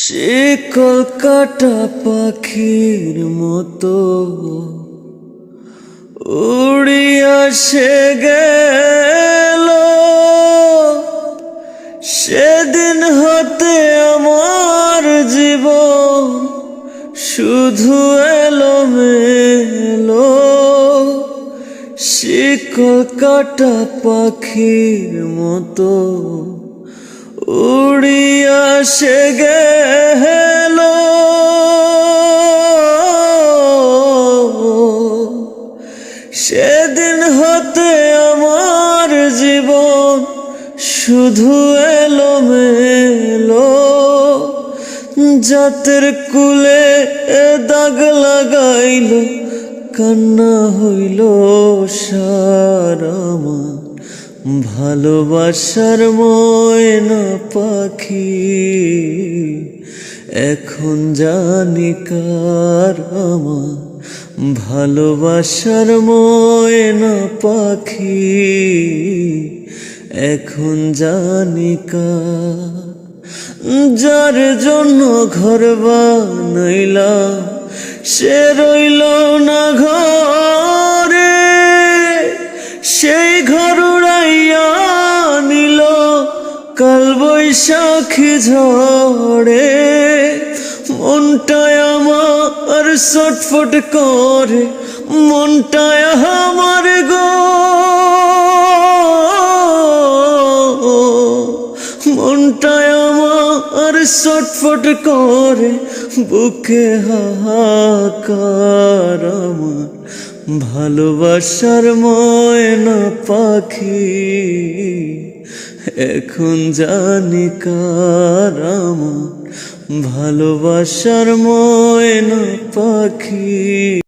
শিকল কাটা পাখির মতো উড়িয়া সে গেল, সেদিন হতে আমার জীবন শুধু এলোমেলো। শিকল কাটা পাখির মতো উড়িয়া সে গেল, সেদিন হতে আমার জীবন শুধু এলোমেলো। জাতের কুলে দাগ লাগাইল, কান্না হইল সার আমার ভালোবাসার ময়না পাখি। এখন জানি কার আমার ভালোবাসার ময়না পাখি, এখন জানি কার। যার জন্য ঘর বানাইলাম সে রইল না ঘরে, সেই ঘর উড়াইয়া নিল কাল বৈশাখী ঝড়ে। মনটায় আমার ছটফট করে, মনটায় আমার গো, মনটায় আমার ছটফট করে, বুকে হাহাকার আমার ভালোবাসার ময়না পাখি। এখন জানি কার আমার ভালোবাসার ময়না পাখি।